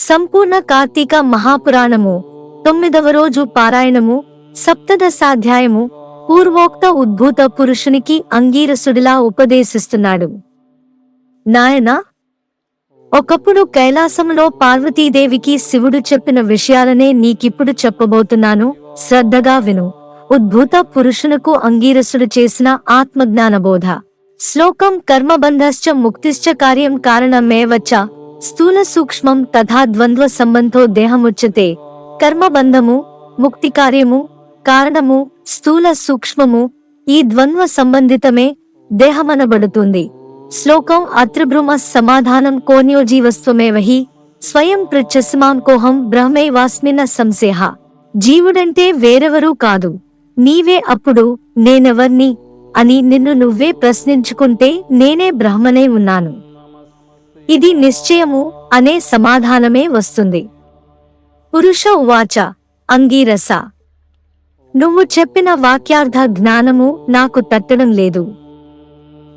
సంపూర్ణ కార్తీక మహాపురాణము 9వ రోజు పారాయణము సప్తదశాధ్యాయము పూర్వోక్త ఉద్భూత పురుషునికి అంగీరసుడిలా ఉపదేశిస్తున్నాడు. నాయనా, ఒకప్పుడు కైలాసంలో పార్వతీదేవికి శివుడు చెప్పిన విషయాలనే నీకిప్పుడు చెప్పబోతున్నాను, శ్రద్ధగా విను. ఉద్భూత పురుషునకు అంగీరసుడు చేసిన ఆత్మజ్ఞానబోధ. శ్లోకం కర్మబంధశ్చ ముక్తిశ్చ కార్యం కారణమేవచ స్థూల సూక్ష్మం తథా ద్వంద్వ సంబంధో దేహముచ్యతే. కర్మబంధము, ముక్తి కార్యము, కారణము, స్థూల సూక్ష్మము ఈ ద్వంద్వ సంబంధితమే దేహమనబడుతుంది. శ్లోకం అత్రిభ్రమ సమాధానం కోన్యోజీవస్త్వమేవ హి స్వయం పృచ్ఛసిమాం కోహం బ్రహ్మైవాస్మిన సంశేహ. జీవుడంటే వేరెవరూ కాదు, నీవే. అప్పుడు నేనెవర్ని అని నిన్ను నువ్వే ప్రశ్నించుకుంటే నేనే బ్రహ్మనే ఉన్నాను. ఇది నిశ్చయము అనే సమాధానమే వస్తుంది. పురుష ఉవాచ అంగీరస, నువ్వు చెప్పిన వాక్యార్థ జ్ఞానము నాకు తట్టడం లేదు.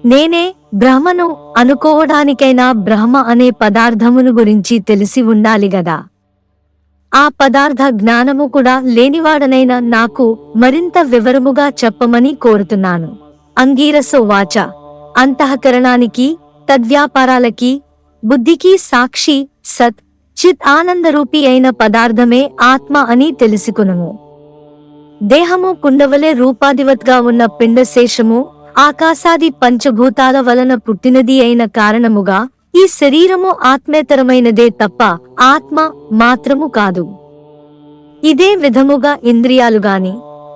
నేనే బ్రహ్మను అనుకోవడానికైనా బ్రహ్మ అనే పదార్థమును గురించి తెలిసి ఉండాలి గదా. ఆ పదార్థ జ్ఞానము కూడా లేనివాడనైన నాకు మరింత వివరముగా చెప్పమని కోరుతున్నాను. అంగీరస ఉవాచ అంతఃకరణానికి, తద్వ్యాపారాలకి, బుద్ధికి సాక్షి సత్ చిత్ ఆనందరూపి అయిన పదార్థమే ఆత్మ అని తెలుసుకునుము. దేహము కుండవలే రూపాధివత్గా ఉన్న పిండశేషము ఆకాశాది పంచభూతాల వలన పుట్టినది అయిన కారణముగా ఈ శరీరము ఆత్మేతరమైనదే తప్ప ఆత్మ మాత్రము కాదు. ఇదే విధముగా ఇంద్రియాలుగాని,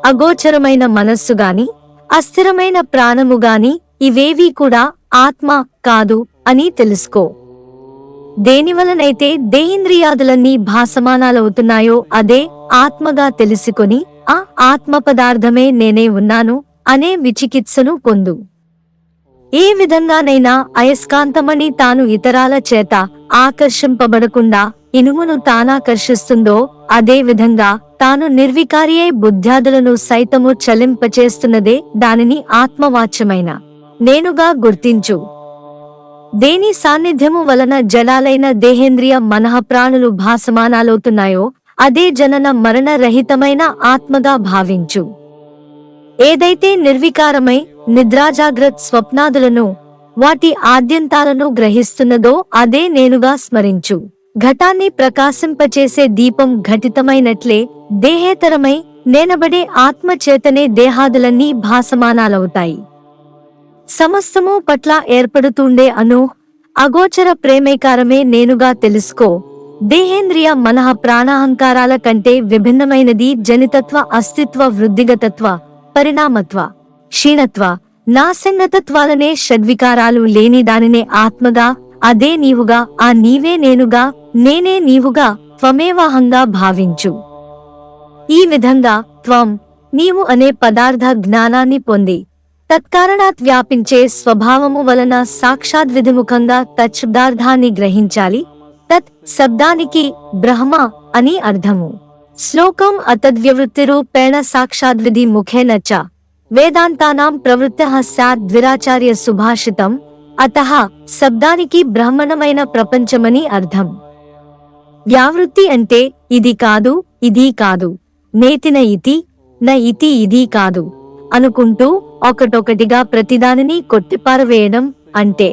అగోచరమైన మనస్సుగాని, అస్థిరమైన ప్రాణముగాని ఇవేవీ కూడా ఆత్మ కాదు అని తెలుసుకో. దేనివలనైతే దేహేంద్రియాదులన్నీ భాసమానాలవుతున్నాయో అదే ఆత్మగా తెలుసుకొని ఆ ఆత్మ పదార్థమే నేనే ఉన్నాను అనే విచికిత్సను పొందు. ఏ విధంగానైనా అయస్కాంతమణి తాను ఇతరాల చేత ఆకర్షింపబడకుండా ఇనుమును తానాకర్షిస్తుందో అదే విధంగా తాను నిర్వికారియై బుద్ధ్యాదులను సైతము చలింపచేస్తున్నదే దానిని ఆత్మవాచ్యమైన నేనుగా గుర్తించు. దేని సాన్నిధ్యము వలన జడాలైన దేహేంద్రియ మనఃప్రాణులు భాసమానాలవుతున్నాయో అదే జనన మరణ రహితమైన ఆత్మగా భావించు. ఏదైతే నిర్వికారమై నిద్రాజాగ్రత్ స్వప్నాదులను, వాటి ఆద్యంతాలను గ్రహిస్తున్నదో అదే నేనుగా స్మరించు. ఘటాన్ని ప్రకాశింపచేసే దీపం ఘటితమైనట్లే దేహేతరమై నేనబడే ఆత్మచేతనే దేహాదులన్నీ భాసమానాలవుతాయి. సమస్తము పట్ల ఏర్పడుతుండే అగోచర ప్రేమేకారమే నేనుగా తెలుసుకో. దేహేంద్రియ మనః ప్రాణాహంకారాల కంటే విభిన్నమైనది జనితత్వ, అస్తిత్వ, వృద్ధిగతత్వ, పరిణామత్వ, క్షీణత్వ, నాశంగతత్వాలనే షడ్వికారాలు లేని దానినే ఆత్మగా, అదే నీవుగా, ఆ నీవే నేనుగా, నేనే నీవుగా, త్వమేవాహంగా భావించు. ఈ విధంగా త్వం, నీవు అనే పదార్థ జ్ఞానాన్ని పొంది తత్కారణాత్ వ్యాపించే స్వభావము వలన సాక్షాద్విధిముఖంగా తచ్చబ్దార్థాన్ని గ్రహించాలి. తత్ శబ్దానికి బ్రహ్మ అని అర్థము. శ్లోకం అతద్వ్యవృత్తిరూపేణ సాక్షాద్విధి ముఖేన చ వేదాంతానాం ప్రవృత్తః స్యాద్ ద్విరాచార్య సుభాషితం. అతః శబ్దానికి బ్రాహ్మణమైన ప్రపంచమని అర్థం. వ్యావృత్తి అంటే ఇది కాదు, ఇది కాదు, నేతిన ఇతి న ఇతి ఇది కాదు అనుకుంటూ ఒకటొకటిగా ప్రతిదానిని కొట్టిపారవేయడం అంటే.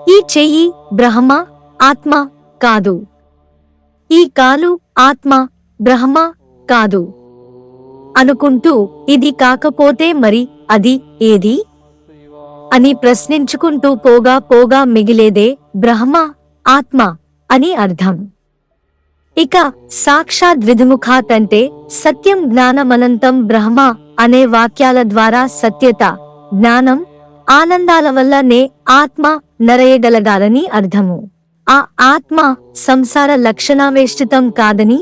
ఈ చెయ్యి బ్రహ్మ, ఆత్మ కాదు. ఈ కాలు ఆత్మ, బ్రహ్మ కాదు అనుకుంటూ ఇది కాకపోతే మరి అది ఏది అని ప్రశ్నించుకుంటూ పోగా పోగా మిగిలేదే బ్రహ్మ, ఆత్మ అని అర్థం. ఇక సాక్షాద్విధిముఖాత్ అంటే సత్యం జ్ఞానమనంతం బ్రహ్మ అనే వాక్యాల ద్వారా సత్యత, జ్ఞానం, ఆనందాల వల్ల నే ఆత్మ నరయగలగాలని అర్థము. ఆ ఆత్మ సంసార లక్షణావేష్టితం కాదని,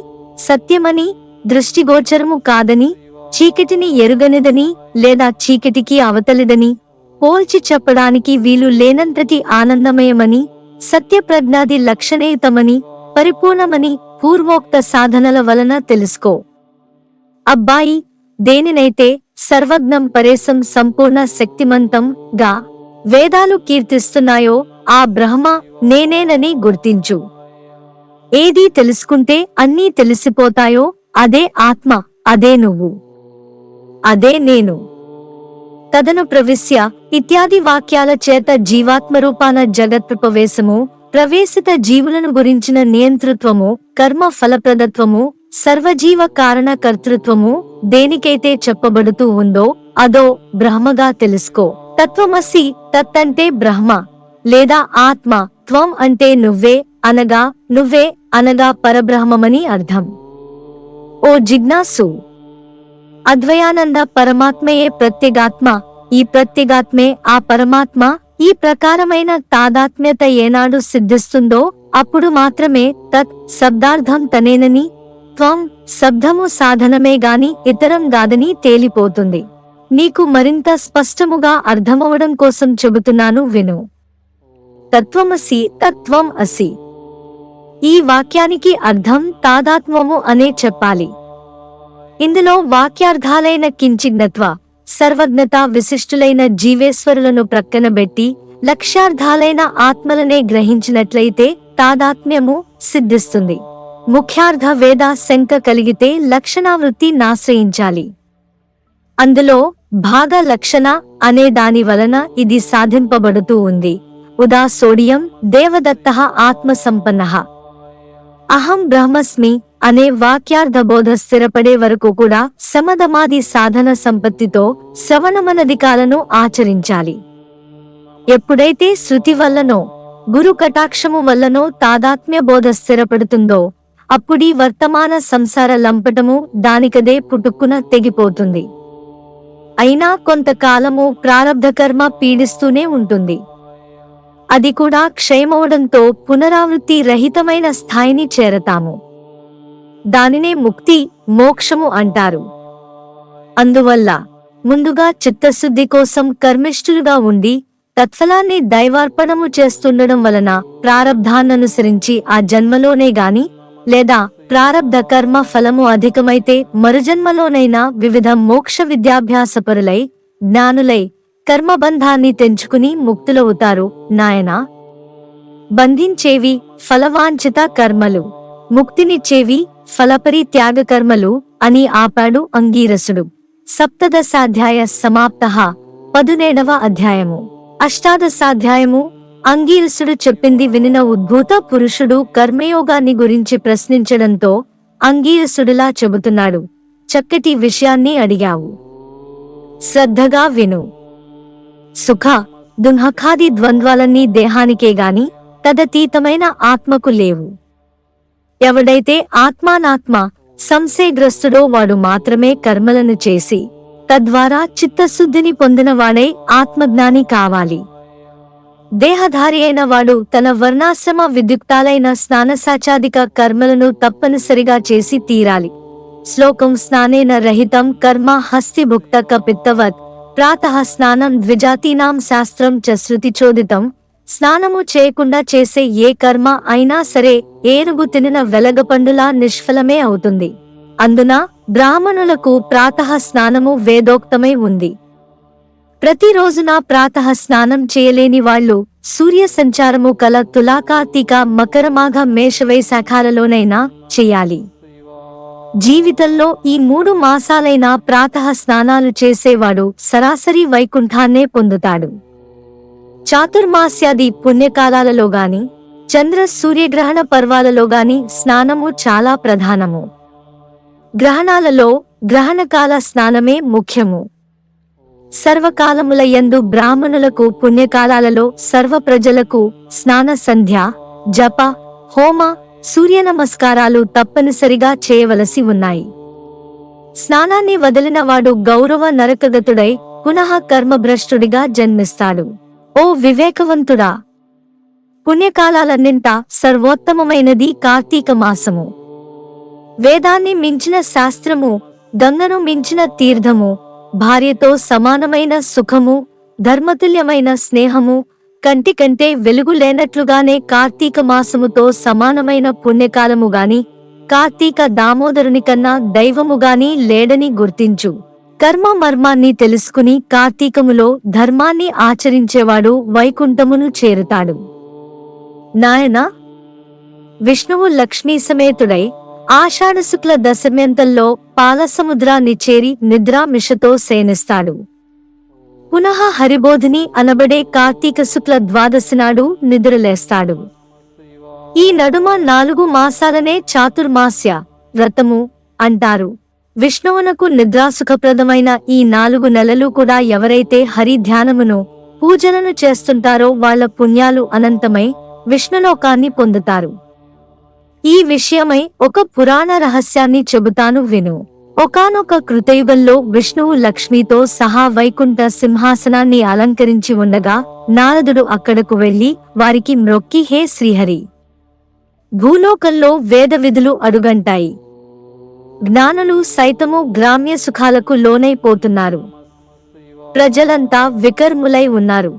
సత్యమని, దృష్టిగోచరము కాదని, చీకటిని ఎరుగనిదని లేదా చీకటికి అవతలిదని పోల్చి చెప్పడానికి వీలు లేనంతటి ఆనందమయమని, సత్యప్రజ్ఞాది లక్షణయుతమని, పరిపూర్ణమని పూర్వోక్త సాధనల వలన తెలుసుకో. అబ్బాయి, దేనినైతే సర్వజ్ఞం పరేశం సంపూర్ణ శక్తిమంతం గా వేదాలు కీర్తిస్తున్నాయో ఆ బ్రహ్మ నేనేనని గుర్తించు. ఏది తెలుసుకుంటే అన్నీ తెలిసిపోతాయో అదే ఆత్మ, అదే నువ్వు, అదే నేను. తదను ప్రవిశ్య ఇత్యాది వాక్యాల చేత జీవాత్మరూపాన జగత్ప్రవేశము, ప్రవేశిత జీవులను గురించిన నియంతృత్వము, కర్మ ఫలప్రదత్వము, సర్వజీవ కారణ కర్తృత్వము దేనికైతే చెప్పబడుతూ ఉందో అదో బ్రహ్మగా తెలుసుకో. తత్వమసి, తత్ అంటే బ్రహ్మ లేదా ఆత్మ, త్వం అంటే నువ్వే అనగా పరబ్రహ్మమని అర్థం. ఓ జిజ్ఞాసు, అద్వయానంద పరమాత్మయే ప్రత్యేగాత్మ, ఈ ప్రత్యేగాత్మే ఆ పరమాత్మ. ఈ ప్రకారమైన తాదాత్మ్యత ఏనాడు సిద్ధిస్తుందో అప్పుడు మాత్రమే తత్ శబ్దార్థం తనేనని, త్వం శబ్దము సాధనమే గాని ఇతరం గాదని తేలిపోతుంది. నీకు మరింత స్పష్టముగా అర్థమవడం కోసం చెబుతున్నాను విను. తత్వమసి, తత్వం అసి. ఈ వాక్యానికి అర్థం తాదాత్మ్యము అనే చెప్పాలి. ఇందులో వాక్యార్థాలైన కించిజ్ఞత్వ, సర్వజ్ఞత విశిష్టులైన జీవేశ్వరులను ప్రక్కనబెట్టి లక్ష్యార్థాలైన ఆత్మలనే గ్రహించినట్లయితే తాదాత్మ్యము సిద్ధిస్తుంది. ముఖ్యార్థ వేద శంక కలిగితే లక్షణావృత్తి నాశ్రయించాలి. అందులో భాగ లక్షణ అనే దాని వలన ఇది సాధింపబడుతూ ఉంది. ఉదా సోడియం దేవదత్తః ఆత్మసంపన్నః. అహం బ్రహ్మస్మి అనే వాక్యార్థబోధ స్థిరపడే వరకు కూడా సమధమాది సాధన సంపత్తితో శ్రవణమనధికాలను ఆచరించాలి. ఎప్పుడైతే శృతి వల్లనో గురు కటాక్షము వల్లనో తాదాత్మ్య బోధ స్థిరపడుతుందో అప్పుడీ వర్తమాన సంసార లంపటము దానికదే పుట్టుక్కున తెగిపోతుంది. అయినా కొంతకాలము ప్రారబ్ధకర్మ పీడిస్తూనే ఉంటుంది. అది కూడా క్షయమవడంతో పునరావృత్తి రహితమైన స్థాయిని చేరతాము. దానినే ముక్తి, మోక్షము అంటారు. అందువల్ల ముందుగా చిత్తశుద్ధి కోసం కర్మిష్ఠులుగా ఉండి తత్ఫలాన్ని దైవార్పణము చేస్తుండడం వలన ప్రారబ్ధాన్ననుసరించి ఆ జన్మలోనే గాని లేదా ప్రారబ్ధ కర్మ ఫలము అధికమైతే మరుజన్మలోనైనా వివిధ మోక్ష విద్యాభ్యాసపరులై జ్ఞానులై కర్మబంధాన్ని తెంచుకుని ముక్తులవుతారు. నాయనా, బంధించేవి ఫలవాంఛిత కర్మలు, ముక్తినిచ్చేవి ఫలపరిత్యాగ కర్మలు అని ఆపాడు అంగీరసుడు. సప్తదశాధ్యాయ సమాప్తః. 17వ అధ్యాయము. అష్టాదశాధ్యాయము. అంగీరసుడు చెప్పింది వినిన ఉద్భూత పురుషుడు కర్మయోగాన్ని గురించి ప్రశ్నించడంతో అంగీరసుడిలా చెబుతున్నాడు. చక్కటి విషయాన్ని అడిగావు, శ్రద్ధగా విను. సుఖ దుఃఖాది ద్వంద్వాలన్నీ దేహానికే గాని తదతీతమైన ఆత్మకు లేవు. ఎవడైతే ఆత్మానాత్మ సంశయగ్రస్తుడో వాడు మాత్రమే కర్మలను చేసి తద్వారా చిత్తశుద్ధిని పొందినవాడై ఆత్మజ్ఞాని కావాలి. దేహధారి అయిన వాడు తన వర్ణాశ్రమ విద్యుక్తాలైన స్నానసాచాదిక కర్మలను తప్పనిసరిగా చేసి తీరాలి. శ్లోకం స్నానేన రహితం కర్మ హస్తిభుక్త కపిత్తవత్ ప్రాతః స్నానం ద్విజాతీనాం శాస్త్రం చ శృతిచోదితం. స్నానము చేయకుండా చేసే ఏ కర్మ అయినా సరే ఏనుగు తినిన వెలగపండులా నిష్ఫలమే అవుతుంది. అందున బ్రాహ్మణులకు ప్రాతః స్నానము వేదోక్తమై ఉంది. ప్రతిరోజున ప్రాతః స్నానం చేయలేని వాళ్లు సూర్య సంచారము కల తులాకార్తీక మకరమాఘ మేషవైశాఖాలలోనైనా చెయ్యాలి. జీవితంలో ఈ 3 మాసాలైనా ప్రాతః స్నానాలు చేసేవాడు సరాసరి వైకుంఠాన్నే పొందుతాడు. చాతుర్మాస్యాది పుణ్యకాలాలలో గాని చంద్ర సూర్యగ్రహణ పర్వాలలో గాని స్నానము చాలా ప్రధానము. గ్రహణాలలో గ్రహణకాల స్నానమే ముఖ్యము. సర్వకాలముల యందు బ్రాహ్మణులకు పుణ్యకాలాలలో సర్వ ప్రజలకు స్నాన సంధ్య, జప, హోమ, సూర్య నమస్కారాలు తప్పనిసరిగా చేయవలసి ఉన్నాయి. స్నానాన్ని వదిలినవాడు గౌరవ నరకగతుడై పునః కర్మభ్రష్టుడిగా జన్మిస్తాడు. ఓ వివేకవంతుడా, పుణ్యకాలాలన్నింటా సర్వోత్తమమైనది కార్తీక మాసము. వేదాన్ని మించిన శాస్త్రము, గంగను మించిన తీర్థము, భార్యతో సమానమైన సుఖము, ధర్మతుల్యమైన స్నేహము, కంటి కంటే వెలుగు లేనట్లుగానే కార్తీక మాసముతో సమానమైన పుణ్యకాలము గాని కార్తీక దామోదరుని కన్నా దైవము గాని లేడని గుర్తించు. కర్మ మర్మాన్ని తెలుసుకుని కార్తీకములో ధర్మాన్ని ఆచరించేవాడు వైకుంఠమును చేరుతాడు. నాయనా, విష్ణువు లక్ష్మీ సమేతుడై ఆషాఢశుక్ల దశమ్యంతంలో పాలసముద్రాన్ని చేరి నిద్రామిషతో శయనిస్తాడు. పునః హరిబోధిని అనబడే కార్తీక శుక్ల ద్వాదశి నాడు నిద్రలేస్తాడు. ఈ నడుమ 4 మాసాలనే చాతుర్మాస్య వ్రతము అంటారు. విష్ణువునకు నిద్రాసుఖప్రదమైన ఈ 4 నెలలు కూడా ఎవరైతే హరి ధ్యానమును పూజలను చేస్తుంటారో వాళ్ల పుణ్యాలు అనంతమై విష్ణులోకాన్ని పొందుతారు. ఈ విషయమై ఒక పురాణ రహస్యాన్ని చెబుతాను విను. ఒకానొక కృతయుగంలో విష్ణువు లక్ష్మితో సహా వైకుంఠ సింహాసనాన్ని అలంకరించి ఉండగా నారదుడు అక్కడకు వెళ్లి వారికి మ్రొక్కి, హే శ్రీహరి, భూలోకంలో వేద విధులు అడుగంటాయి. జ్ఞానులు సైతము గ్రామ్య సుఖాలకు లోనైపోతున్నారు. ప్రజలంతా వికర్ములై ఉన్నారు.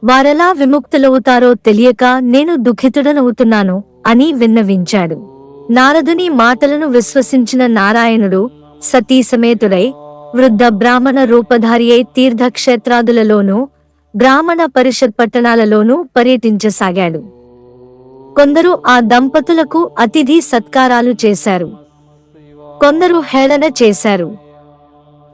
వారెలా విముక్తులవుతారో తెలియక నేను దుఃఖితుడనవుతున్నాను అని విన్నవించాడు. నారదుని మాటలను విశ్వసించిన నారాయణుడు సతీ సమేతుడై వృద్ధ బ్రాహ్మణ రూపధారి అయి తీర్థక్షేత్రాదులలోనూ బ్రాహ్మణ పరిషత్ పట్టణాలలోనూ పర్యటించసాగాడు. కొందరు ఆ దంపతులకు అతిథి సత్కారాలు చేశారు. కొందరు హేళన చేశారు.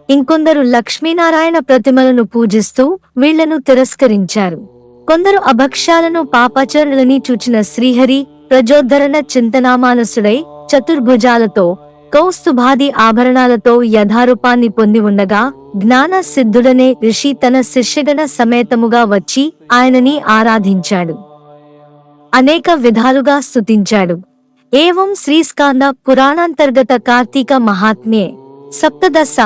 ఇంకొందరు లక్ష్మీనారాయణ ప్రతిమలను పూజిస్తూ వీళ్లను తిరస్కరించారు. కొందరు అభక్ష్యాలను పాపాచరణలని చూచిన శ్రీహరి ప్రజోద్ధరణ చింతనామానసుడై చతుర్భుజాలతో కౌస్తుభాది ఆభరణాలతో యథారూపాన్ని పొంది ఉండగా జ్ఞాన సిద్ధుడనే ఋషి తన శిష్యగణ సమేతముగా వచ్చి ఆయనని ఆరాధించాడు. అనేక విధాలుగా స్తుతించాడు. ఏవం శ్రీస్కాంద పురాణాంతర్గత కార్తీక మహాత్మ్యే సప్తదశ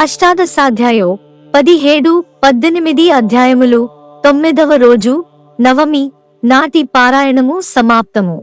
అష్టాదశాధ్యాయో 17, 18 అధ్యాయములు 9వ రోజు నవమి నాటి పారాయణము సమాప్తము.